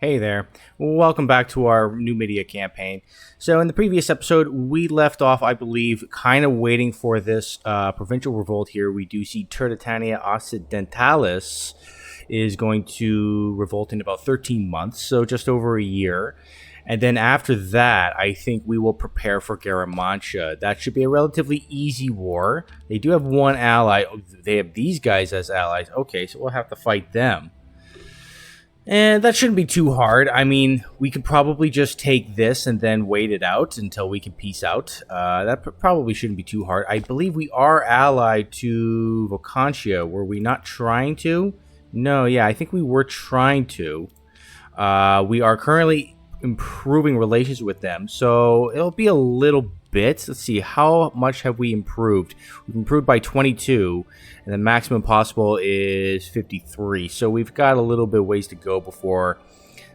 Hey there. Welcome back to our Numidia campaign. So in the previous episode, we left off, I believe, kind of waiting for this provincial revolt here. We do see Turdetania Occidentalis is going to revolt in about 13 months, so just over a year. And then after that, I think we will prepare for Garamantia. That should be a relatively easy war. They do have one ally. They have these guys as allies. Okay, so we'll have to fight them. And that shouldn't be too hard. I mean, we could probably just take this and then wait it out until we can peace out. That probably shouldn't be too hard. I believe we are allied to Vocantia. Were we not trying to? No, yeah, I think we were trying to. We are currently improving relations with them, so it'll be a little bit. Let's see, how much have we improved? We've improved by 22, and the maximum possible is 53, so we've got a little bit of ways to go before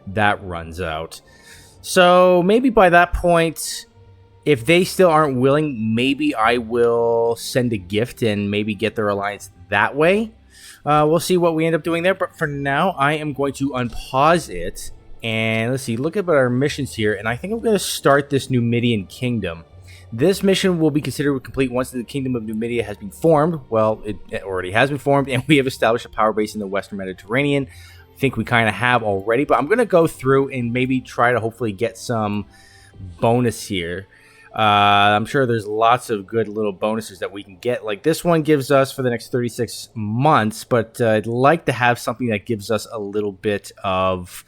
that runs out. So maybe by that point, if they still aren't willing, maybe I will send a gift and maybe get their alliance that way. We'll see what we end up doing there, but for now, I am going to unpause it. And let's see, look at our missions here, and I think I'm going to start this Numidian kingdom. This mission will be considered complete once the Kingdom of Numidia has been formed. Well, it already has been formed, and we have established a power base in the Western Mediterranean. I think we kind of have already, but I'm going to go through and maybe try to hopefully get some bonus here. I'm sure there's lots of good little bonuses that we can get. Like this one gives us for the next 36 months, but I'd like to have something that gives us a little bit of...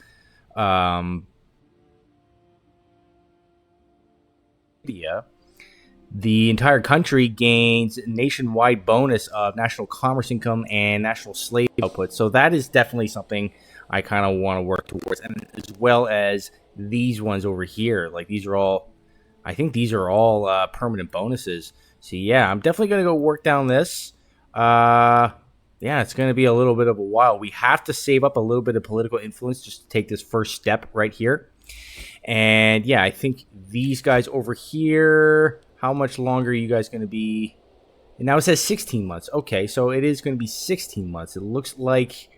The entire country gains nationwide bonus of national commerce income and national slave output. So that is definitely something I kind of want to work towards, and as well as these ones over here. Like these are all, I think these are all permanent bonuses. So yeah, I'm definitely gonna go work down this. Yeah, it's going to be a little bit of a while. We have to save up a little bit of political influence just to take this first step right here. And yeah, I think these guys over here, how much longer are you guys going to be? And now it says 16 months. Okay, so it is going to be 16 months. It looks like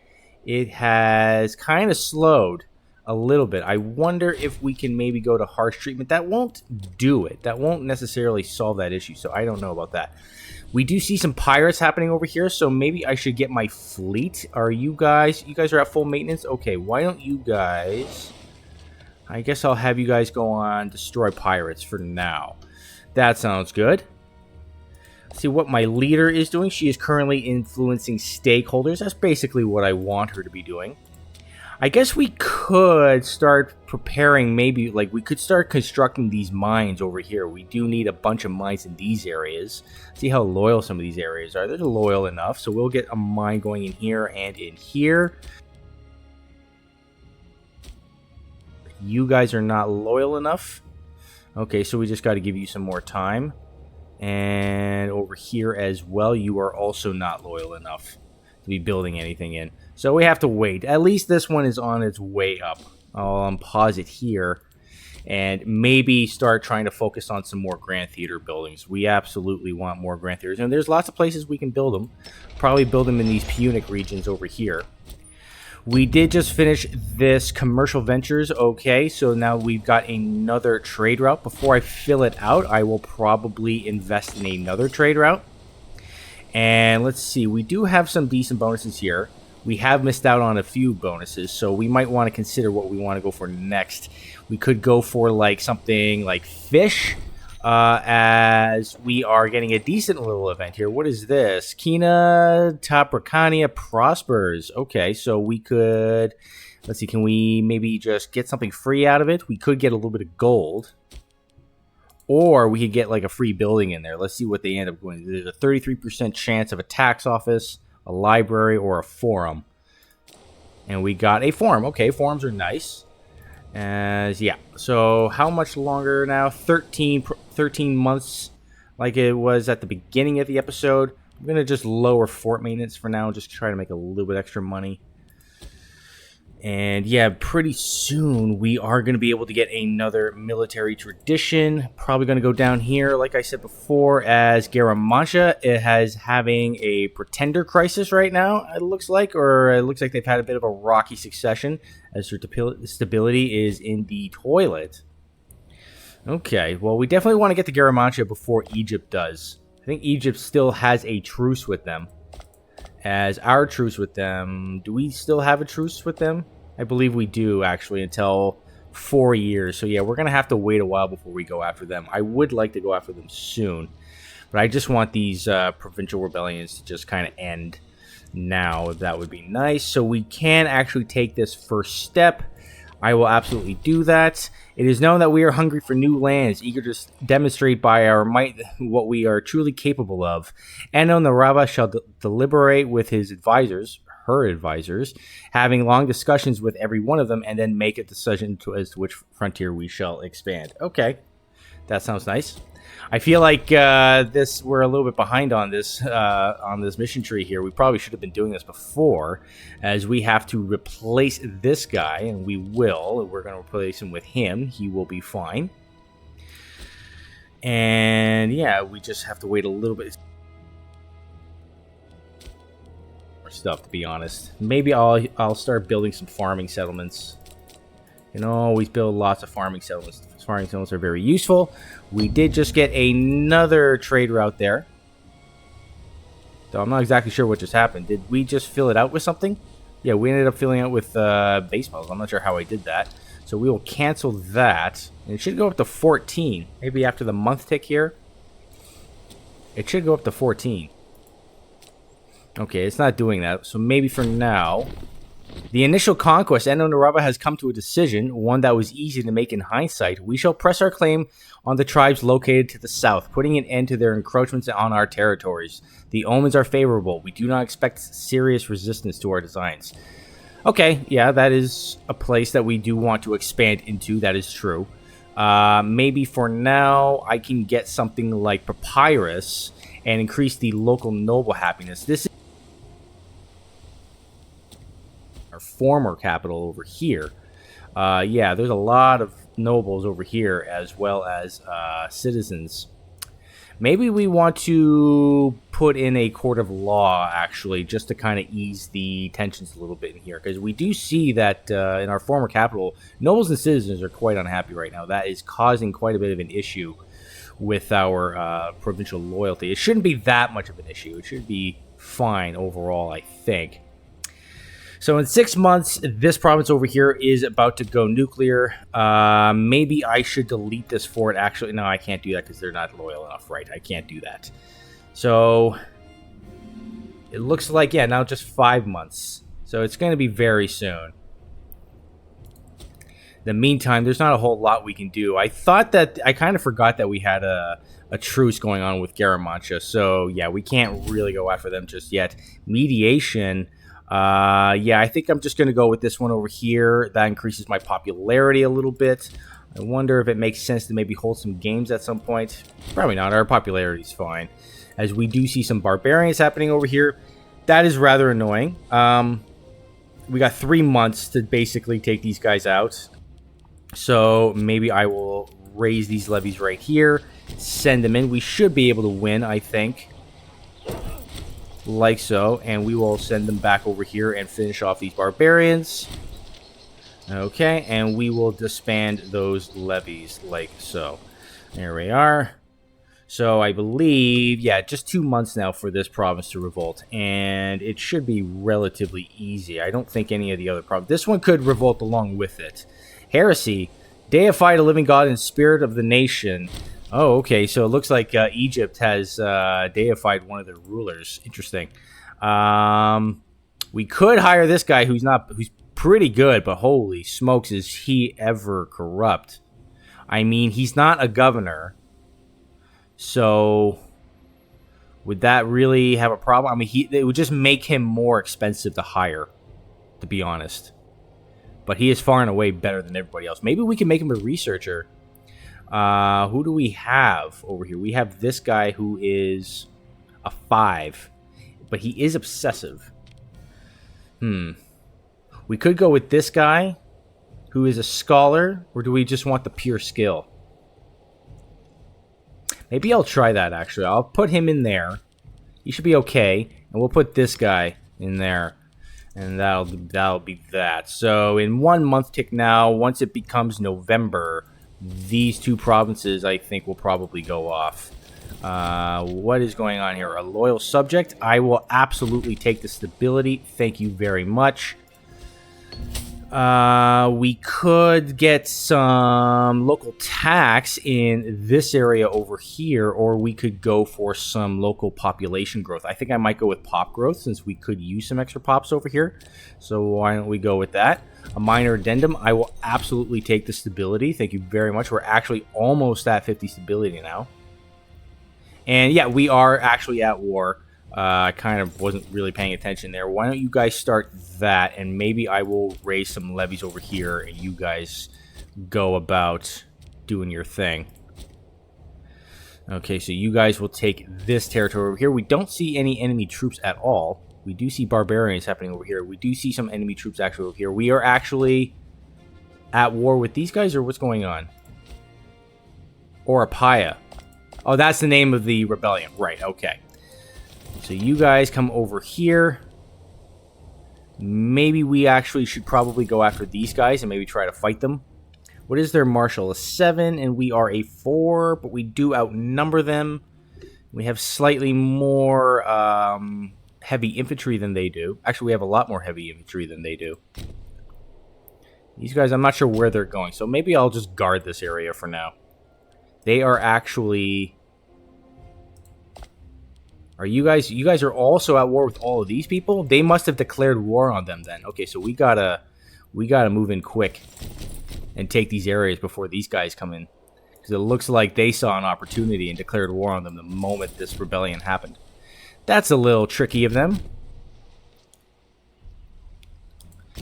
it has kind of slowed a little bit. I wonder if we can maybe go to harsh treatment. That won't do it. That won't necessarily solve that issue, so I don't know about that. We do see some pirates happening over here, so maybe I should get my fleet. Are you guys are at full maintenance? Okay, why don't you guys... I guess I'll have you guys go on destroy pirates for now. That sounds good. Let's see what my leader is doing. She is currently influencing stakeholders. That's basically what I want her to be doing. I guess we could start preparing, maybe, like, we could start constructing these mines over here. We do need a bunch of mines in these areas. See how loyal some of these areas are. They're loyal enough, so we'll get a mine going in here and in here. You guys are not loyal enough. Okay, so we just got to give you some more time. And over here as well, you are also not loyal enough to be building anything in. So we have to wait. At least this one is on its way up. I'll pause it here and maybe start trying to focus on some more Grand Theater buildings. We absolutely want more Grand Theaters. And there's lots of places we can build them. Probably build them in these Punic regions over here. We did just finish this commercial ventures. Okay, so now we've got another trade route. Before I fill it out, I will probably invest in another trade route. And let's see, we do have some decent bonuses here. We have missed out on a few bonuses, so we might want to consider what we want to go for next. We could go for like something like fish, as we are getting a decent little event here. What is this? Kina Tapracania prospers. Okay, so we could, let's see, can we maybe just get something free out of it? We could get a little bit of gold. Or we could get like a free building in there. Let's see what they end up going. There's a 33% chance of a tax office, a library, or a forum. And we got a forum. Okay, forums are nice. Yeah, so how much longer now? 13 months like it was at the beginning of the episode. I'm going to just lower fort maintenance for now, just try to make a little bit extra money. And yeah, pretty soon we are going to be able to get another military tradition. Probably going to go down here, like I said before, as Garamantia. It has having a pretender crisis right now, it looks like. Or it looks like they've had a bit of a rocky succession, as their stability is in the toilet. Okay, well, we definitely want to get to Garamantia before Egypt does. I think Egypt still has a truce with them. As our truce with them, do we still have a truce with them? I believe we do, actually, until 4 years. So yeah, we're going to have to wait a while before we go after them. I would like to go after them soon, but I just want these provincial rebellions to just kind of end now. That would be nice. So we can actually take this first step. I will absolutely do that. It is known that we are hungry for new lands, eager to demonstrate by our might what we are truly capable of. Numidia shall deliberate with his advisors, her advisors, having long discussions with every one of them, and then make a decision as to which frontier we shall expand. Okay, that sounds nice. I feel like we're a little bit behind on this mission tree here. We probably should have been doing this before, as we have to replace this guy, and we will. We're going to replace him with him. He will be fine. And yeah, we just have to wait a little bit more stuff, to be honest. Maybe I'll start building some farming settlements. You can always build lots of farming settlements. Farming settlements are very useful. We did just get another trade route there. So I'm not exactly sure what just happened. Did we just fill it out with something? Yeah, we ended up filling out with base models. I'm not sure how I did that. So we will cancel that. And it should go up to 14. Maybe after the month tick here. It should go up to 14. Okay, it's not doing that. So maybe for now... The initial conquest, Numidia has come to a decision, one that was easy to make in hindsight. We shall press our claim on the tribes located to the south, putting an end to their encroachments on our territories. The omens are favorable. We do not expect serious resistance to our designs. Okay, yeah, that is a place that we do want to expand into. That is true. Maybe for now, I can get something like Papyrus and increase the local noble happiness. This is former capital over here. Yeah, there's a lot of nobles over here as well as citizens. Maybe we want to put in a court of law, actually, just to kind of ease the tensions a little bit in here, because we do see that in our former capital, nobles and citizens are quite unhappy right now. That is causing quite a bit of an issue with our provincial loyalty. It shouldn't be that much of an issue. It should be fine overall, I think. So in 6 months, this province over here is about to go nuclear. Maybe I should delete this fort. Actually, no, I can't do that because they're not loyal enough, right? I can't do that. So it looks like, yeah, now just 5 months. So it's going to be very soon. In the meantime, there's not a whole lot we can do. I thought that, I kind of forgot that we had a truce going on with Garamantia. So yeah, we can't really go after them just yet. Mediation... yeah, I think I'm just going to go with this one over here. That increases my popularity a little bit. I wonder if it makes sense to maybe hold some games at some point. Probably not. Our popularity is fine. As we do see some barbarians happening over here. That is rather annoying. We got 3 months to basically take these guys out. So maybe I will raise these levies right here. Send them in. We should be able to win, I think. Like so, and we will send them back over here and finish off these barbarians. Okay, and we will disband those levies like so. There we are. So I believe, yeah, just 2 months now for this province to revolt, and it should be relatively easy. I don't think any of the other provinces... This one could revolt along with it. Heresy. Deify the living God and spirit of the nation. Oh, okay. So it looks like Egypt has deified one of their rulers. Interesting. We could hire this guy who's pretty good, but holy smokes, is he ever corrupt? I mean, he's not a governor. So would that really have a problem? I mean, it would just make him more expensive to hire, to be honest. But he is far and away better than everybody else. Maybe we can make him a researcher. Who do we have over here? We have this guy who is a 5, but he is obsessive. We could go with this guy, who is a scholar, or do we just want the pure skill? Maybe I'll try that, actually. I'll put him in there. He should be okay. And we'll put this guy in there. And that'll be that. So in 1 month tick now, once it becomes November, these two provinces, I think, will probably go off. What is going on here? A loyal subject. I will absolutely take the stability. Thank you very much. We could get some local tax in this area over here, or we could go for some local population growth. I think I might go with pop growth since we could use some extra pops over here. So why don't we go with that? A minor addendum. I will absolutely take the stability. Thank you very much. We're actually almost at 50 stability now. And yeah, we are actually at war. I kind of wasn't really paying attention there. Why don't you guys start that, and maybe I will raise some levies over here, and you guys go about doing your thing. Okay, so you guys will take this territory over here. We don't see any enemy troops at all. We do see barbarians happening over here. We do see some enemy troops actually over here. We are actually at war with these guys, or what's going on? Or Apaya. Oh, that's the name of the rebellion. Right, okay. So you guys come over here. Maybe we actually should probably go after these guys and maybe try to fight them. What is their marshal? A 7, and we are a 4, but we do outnumber them. We have slightly more heavy infantry than they do. Actually, we have a lot more heavy infantry than they do. These guys, I'm not sure where they're going, so maybe I'll just guard this area for now. They are actually... Are you guys are also at war with all of these people? They must have declared war on them then. Okay, so we gotta move in quick and take these areas before these guys come in. Because it looks like they saw an opportunity and declared war on them the moment this rebellion happened. That's a little tricky of them.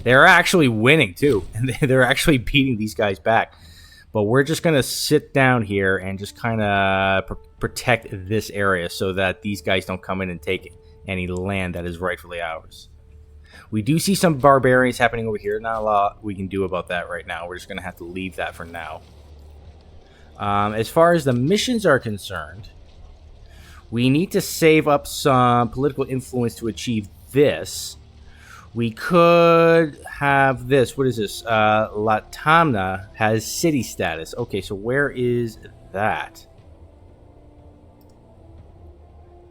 They're actually winning too. And they're actually beating these guys back. But we're just going to sit down here and just kind of protect this area so that these guys don't come in and take any land that is rightfully ours. We do see some barbarians happening over here. Not a lot we can do about that right now. We're just going to have to leave that for now. As far as the missions are concerned, we need to save up some political influence to achieve this. We could have this. What is this? Latamna has city status. Okay, so where is that?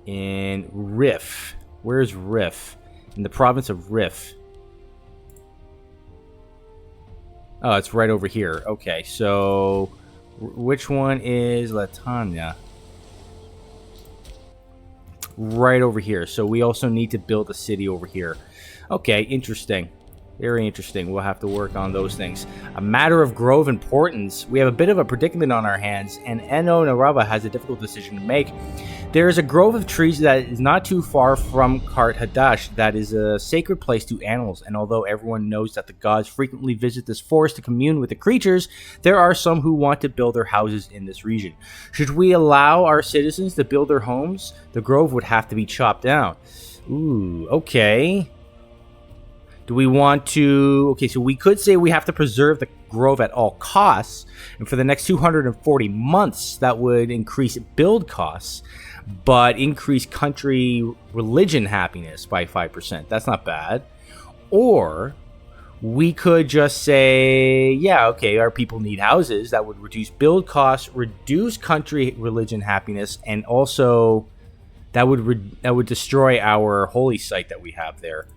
In Rif. Where's Rif? In the province of Rif. Oh, it's right over here. Okay, so which one is Latanya? Right over here. So we also need to build a city over here. Okay, interesting. Very interesting. We'll have to work on those things. A matter of grove importance. We have a bit of a predicament on our hands, and Eno Narava has a difficult decision to make. There is a grove of trees that is not too far from Kart Hadash that is a sacred place to animals, and although everyone knows that the gods frequently visit this forest to commune with the creatures, there are some who want to build their houses in this region. Should we allow our citizens to build their homes, the grove would have to be chopped down. Ooh, okay. Do we want to... Okay, so we could say we have to preserve the grove at all costs. And for the next 240 months, that would increase build costs, but increase country religion happiness by 5%. That's not bad. Or we could just say, yeah, okay, our people need houses. That would reduce build costs, reduce country religion happiness, and also that would destroy our holy site that we have there.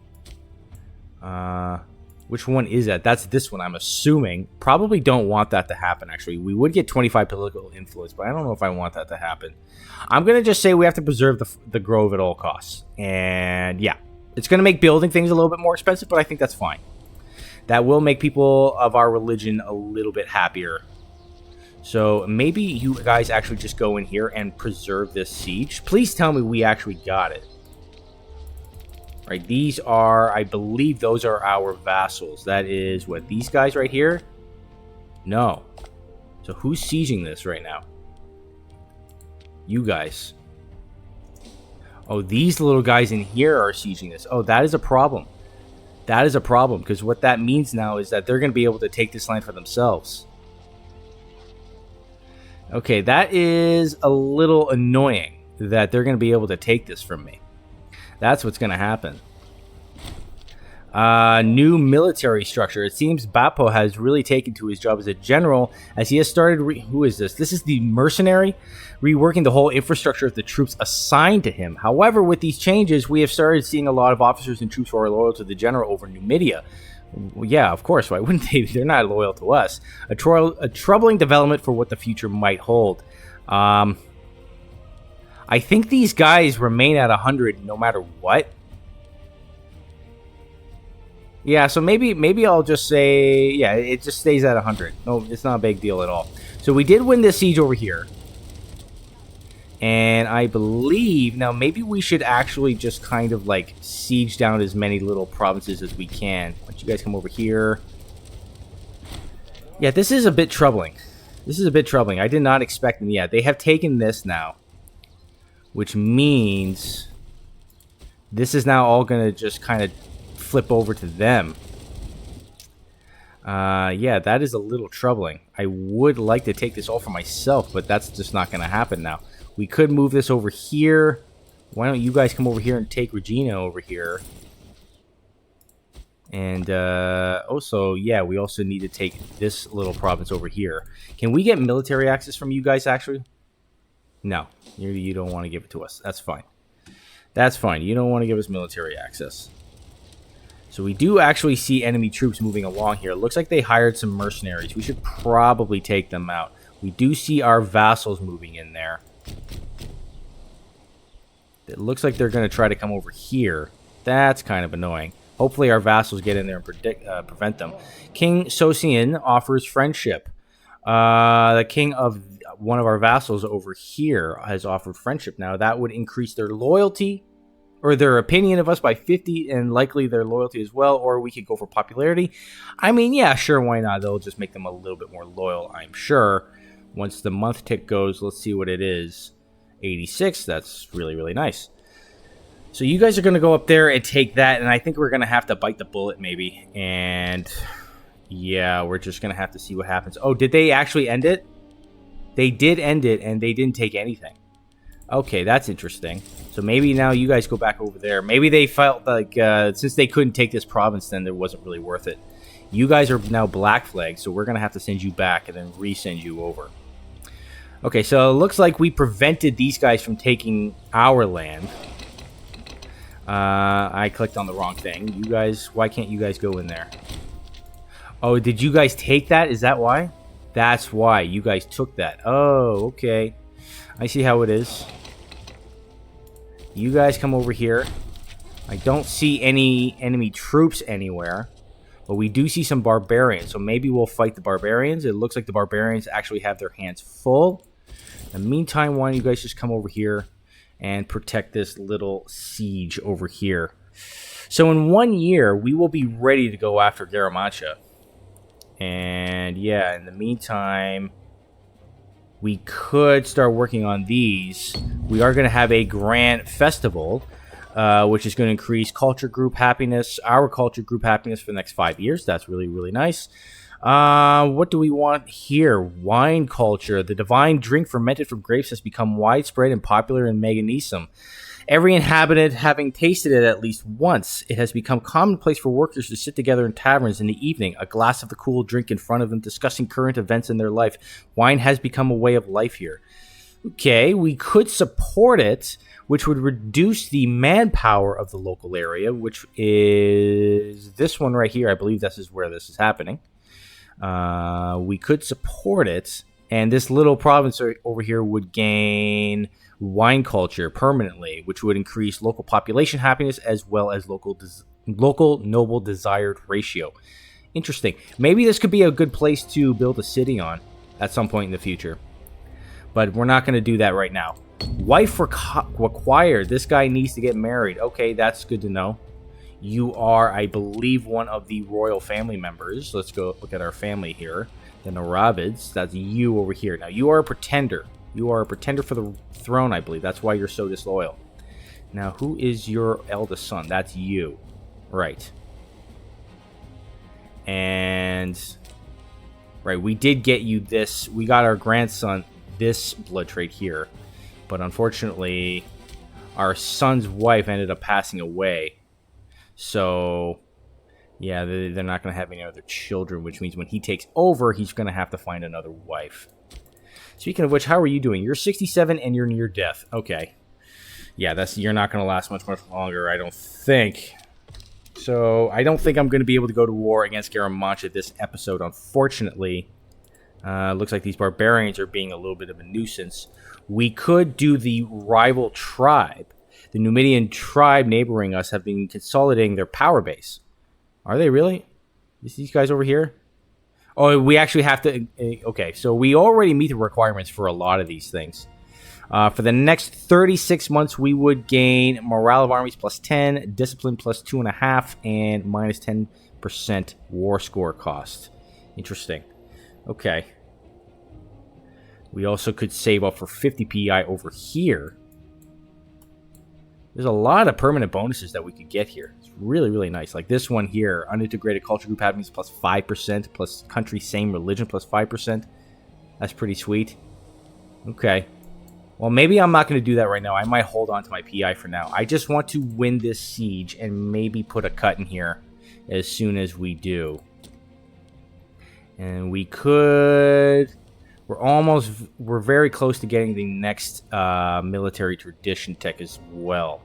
Which one is that? That's this one, I'm assuming. Probably don't want that to happen, actually. We would get 25 political influence, but I don't know if I want that to happen. I'm going to just say we have to preserve the grove at all costs. And yeah, it's going to make building things a little bit more expensive, but I think that's fine. That will make people of our religion a little bit happier. So maybe you guys actually just go in here and preserve this siege. Please tell me we actually got it. Right, these are, I believe those are our vassals. That is, what, these guys right here? No. So who's sieging this right now? You guys. Oh, these little guys in here are sieging this. Oh, that is a problem. That is a problem, because what that means now is that they're going to be able to take this land for themselves. Okay, that is a little annoying that they're going to be able to take this from me. That's what's going to happen. New military structure. It seems Bappo has really taken to his job as a general, as he has started... Who is this? This is the mercenary, reworking the whole infrastructure of the troops assigned to him. However, with these changes, we have started seeing a lot of officers and troops who are loyal to the general over Numidia. Well, yeah, of course. Why wouldn't they? They're not loyal to us. A troubling development for what the future might hold. I think these guys remain at 100 no matter what. Yeah, so maybe I'll just say, yeah, it just stays at 100. No, it's not a big deal at all. So we did win this siege over here. And I believe, now maybe we should actually just kind of like siege down as many little provinces as we can. Why don't you guys come over here? Yeah, this is a bit troubling. This is a bit troubling. I did not expect them. Yeah, they have taken this now. Which means this is now all going to just kind of flip over to them. Yeah, that is a little troubling. I would like to take this all for myself, but that's just not going to happen now. We could move this over here. Why don't you guys come over here and take Regina over here? And also, yeah, we also need to take this little province over here. Can we get military access from you guys, actually? No, you don't want to give it to us. That's fine. That's fine. You don't want to give us military access. So we do actually see enemy troops moving along here. It looks like they hired some mercenaries. We should probably take them out. We do see our vassals moving in there. It looks like they're going to try to come over here. That's kind of annoying. Hopefully our vassals get in there and prevent them. King Sosian offers friendship. The king of one of our vassals over here has offered friendship. Now that would increase their loyalty, or their opinion of us by 50, and likely their loyalty as well, or we could go for popularity. I mean, yeah, sure, why not? They'll just make them a little bit more loyal, I'm sure. Once the month tick goes, let's see what it is. 86, that's really, really nice. So you guys are going to go up there and take that, and I think we're going to have to bite the bullet, maybe. And, yeah, we're just going to have to see what happens. Oh, did they actually end it? They did end it, and they didn't take anything. Okay, that's interesting. So maybe now you guys go back over there. Maybe they felt like since they couldn't take this province, then it wasn't really worth it. You guys are now black flagged, so we're going to have to send you back and then resend you over. Okay, so it looks like we prevented these guys from taking our land. I clicked on the wrong thing. You guys, why can't you guys go in there? Oh, did you guys take that? Is that why? That's why you guys took that. Oh, okay. I see how it is. You guys come over here. I don't see any enemy troops anywhere. But we do see some barbarians. So maybe we'll fight the barbarians. It looks like the barbarians actually have their hands full. In the meantime, why don't you guys just come over here and protect this little siege over here. So in 1 year, we will be ready to go after Garamantia. And yeah, in the meantime, we could start working on these. We are going to have a grand festival, which is going to increase culture group happiness, our culture group happiness for the next 5 years. That's really, really nice. What do we want here? Wine culture. The divine drink fermented from grapes has become widespread and popular in Meganisum. Every inhabitant having tasted it at least once, it has become commonplace for workers to sit together in taverns in the evening, a glass of the cool drink in front of them, discussing current events in their life. Wine has become a way of life here. Okay, we could support it, which would reduce the manpower of the local area, which is this one right here. I believe this is where this is happening. We could support it, and this little province over here would gain wine culture permanently, which would increase local population happiness as well as local noble desired ratio. Interesting. Maybe this could be a good place to build a city on at some point in the future. But we're not going to do that right now. Wife required. This guy needs to get married. Okay, that's good to know. You are, I believe, one of the royal family members. Let's go look at our family here. The Naravids. That's you over here. Now, you are a pretender. You are a pretender for the throne, I believe. That's why you're so disloyal. Now, who is your eldest son? That's you. Right. And right, we did get you this. We got our grandson this blood trade here, but unfortunately, our son's wife ended up passing away. So, yeah, they're not going to have any other children, which means when he takes over, he's going to have to find another wife. Speaking of which, how are you doing? You're 67 and you're near death. Okay. Yeah, you're not going to last much longer, I don't think. So, I don't think I'm going to be able to go to war against Garamancha this episode, unfortunately. Looks like these barbarians are being a little bit of a nuisance. We could do the rival tribe. The Numidian tribe neighboring us have been consolidating their power base. Are they really? These guys over here? Oh, we actually have to... Okay, so we already meet the requirements for a lot of these things. For the next 36 months, we would gain morale of armies plus 10, discipline plus 2.5, and minus 10% war score cost. Interesting. Okay. We also could save up for 50 PEI over here. There's a lot of permanent bonuses that we could get here. It's really, really nice. Like this one here, unintegrated culture group happenings plus 5%, plus country same religion plus 5%. That's pretty sweet. Okay. Well, maybe I'm not going to do that right now. I might hold on to my PI for now. I just want to win this siege and maybe put a cut in here as soon as we do. And we could... We're very close to getting the next military tradition tech as well.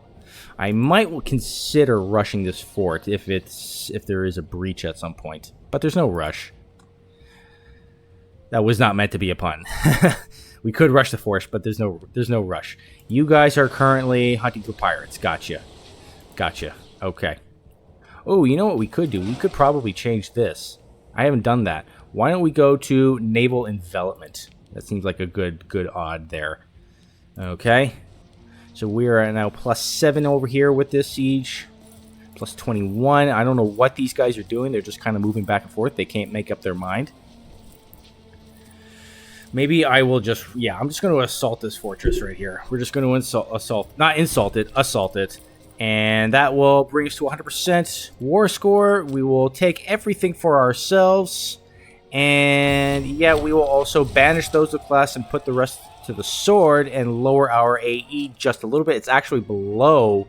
I might consider rushing this fort if there is a breach at some point, but there's no rush. That was not meant to be a pun. We could rush the fort, but there's no rush. You guys are currently hunting for pirates. Gotcha. Okay. Oh, you know what we could do? We could probably change this. I haven't done that. Why don't we go to naval envelopment? That seems like a good odd there. Okay. So we are now plus 7 over here with this siege. Plus 21. I don't know what these guys are doing. They're just kind of moving back and forth. They can't make up their mind. Maybe I will just... Yeah, I'm just going to assault this fortress right here. We're just going to assault it. And that will bring us to 100% war score. We will take everything for ourselves. And yeah, we will also banish those with class and put the rest to the sword and lower our AE just a little bit. It's actually below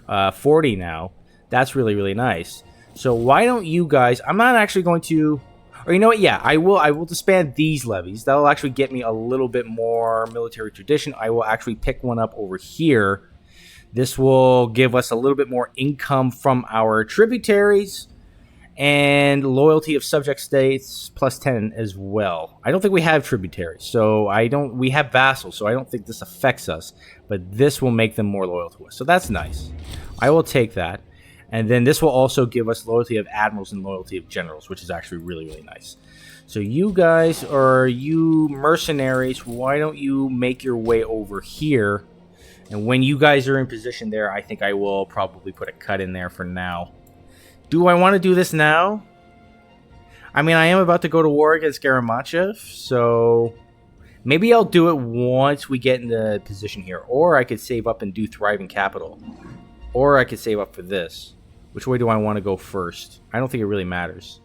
40 now. That's really, really nice. So why don't you guys... I'm not actually going to... Or you know what? Yeah, I will disband these levies. That'll actually get me a little bit more military tradition. I will actually pick one up over here. This will give us a little bit more income from our tributaries and loyalty of subject states plus 10 as well. I don't think we have tributaries, so we have vassals, so I don't think this affects us, but this will make them more loyal to us. So that's nice. I will take that. And then this will also give us loyalty of admirals and loyalty of generals, which is actually really, really nice. So you guys, or you mercenaries, why don't you make your way over here? And when you guys are in position there, I think I will probably put a cut in there for now. Do I want to do this now? I mean, I am about to go to war against Garamancha, so maybe I'll do it once we get in the position here. Or I could save up and do Thriving Capital. Or I could save up for this. Which way do I want to go first? I don't think it really matters.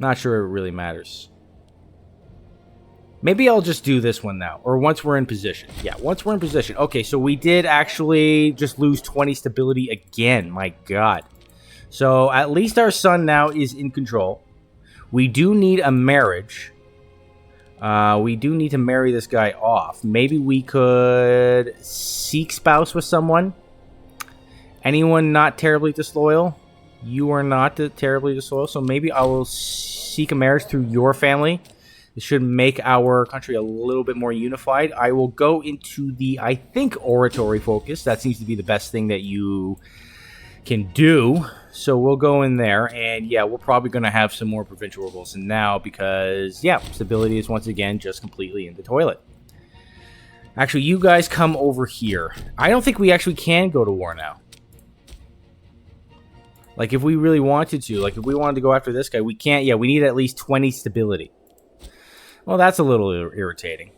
Not sure it really matters. Maybe I'll just do this one now. Or once we're in position. Yeah, once we're in position. Okay, so we did actually just lose 20 stability again. My god. So at least our son now is in control. We do need a marriage. We do need to marry this guy off. Maybe we could seek spouse with someone. Anyone not terribly disloyal? You are not terribly disloyal, so maybe I will seek a marriage through your family. This should make our country a little bit more unified. I will go into the, I think, oratory focus. That seems to be the best thing that you can do. So we'll go in there, and yeah, we're probably going to have some more provincial revolts now because, yeah, stability is once again just completely in the toilet. Actually, you guys come over here. I don't think we actually can go to war now. Like, if we really wanted to, like, if we wanted to go after this guy, we can't. Yeah, we need at least 20 stability. Well, that's a little irritating.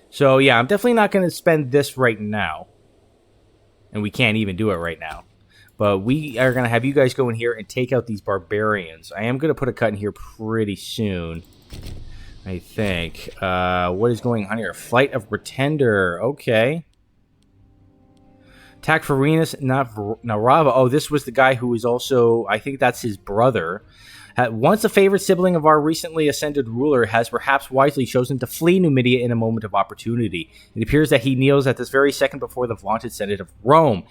So, yeah, I'm definitely not going to spend this right now. And we can't even do it right now. But we are going to have you guys go in here and take out these barbarians. I am going to put a cut in here pretty soon, I think. What is going on here? Flight of Pretender. Okay. Attack Varenus, not Narava. Oh, this was the guy who was also, I think that's his brother. Once a favorite sibling of our recently ascended ruler has perhaps wisely chosen to flee Numidia in a moment of opportunity. It appears that he kneels at this very second before the vaunted Senate of Rome,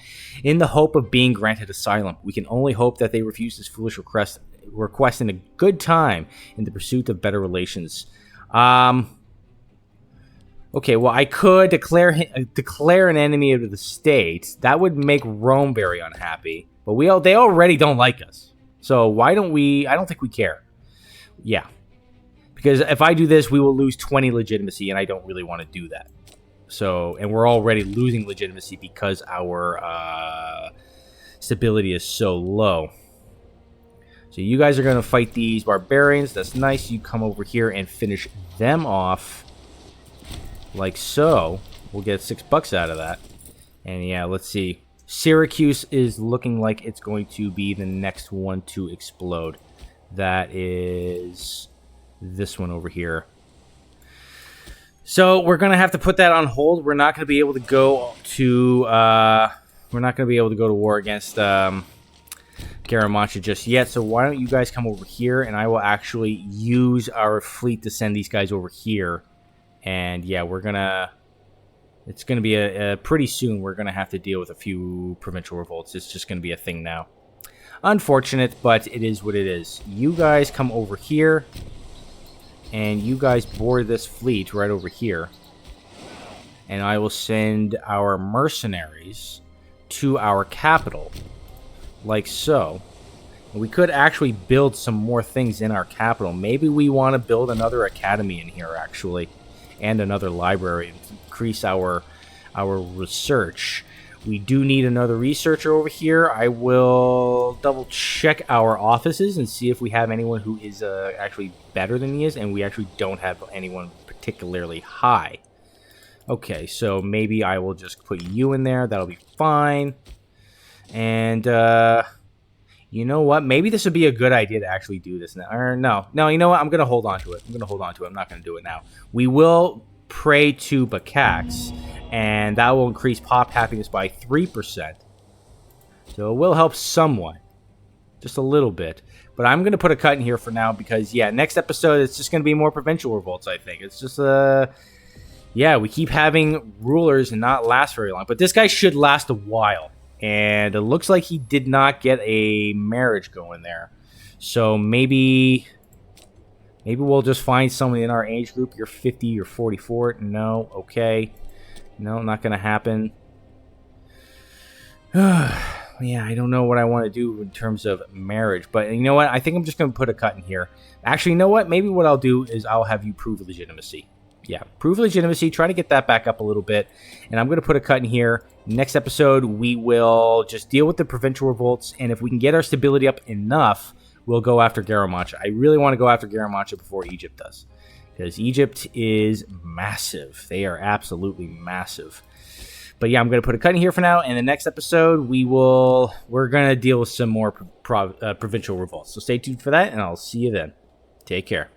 in the hope of being granted asylum. We can only hope that they refuse this foolish request in a good time in the pursuit of better relations. Okay, well, I could declare an enemy of the state. That would make Rome very unhappy. But they already don't like us. So why don't we... I don't think we care. Yeah. Because if I do this, we will lose 20 legitimacy, and I don't really want to do that. So, and we're already losing legitimacy because our stability is so low. So you guys are going to fight these barbarians. That's nice. You come over here and finish them off. Like so. We'll get $6 out of that. And yeah, let's see. Syracuse is looking like it's going to be the next one to explode. That is this one over here. So we're going to have to put that on hold. We're not going to be able to go to war against Garamantia just yet. So why don't you guys come over here, and I will actually use our fleet to send these guys over here. And yeah, it's going to be pretty soon we're going to have to deal with a few provincial revolts. It's just going to be a thing now. Unfortunate, but it is what it is. You guys come over here, and you guys board this fleet right over here. And I will send our mercenaries to our capital, like so. We could actually build some more things in our capital. Maybe we want to build another academy in here, actually. And another library and increase our research. We do need another researcher over here. I will double check our offices and see if we have anyone who is actually better than he is, and we actually don't have anyone particularly high. Okay, so maybe I will just put you in there. That'll be fine. And you know what? Maybe this would be a good idea to actually do this now. Or no, you know what? I'm going to hold on to it. I'm not going to do it now. We will pray to Bakax, and that will increase pop happiness by 3%. So it will help somewhat. Just a little bit. But I'm going to put a cut in here for now because, yeah, next episode it's just going to be more provincial revolts, I think. It's just, yeah, we keep having rulers and not last very long. But this guy should last a while. And it looks like he did not get a marriage going there. So maybe we'll just find someone in our age group. You're 50, you're 44. No, okay. No, not going to happen. Yeah, I don't know what I want to do in terms of marriage. But you know what? I think I'm just going to put a cut in here. Actually, you know what? Maybe what I'll do is I'll have you prove legitimacy. Yeah, prove legitimacy. Try to get that back up a little bit. And I'm going to put a cut in here. Next episode, we will just deal with the provincial revolts. And if we can get our stability up enough, we'll go after Garamantia. I really want to go after Garamantia before Egypt does. Because Egypt is massive. They are absolutely massive. But yeah, I'm going to put a cut in here for now. And the next episode, we're going to deal with some more provincial revolts. So stay tuned for that, and I'll see you then. Take care.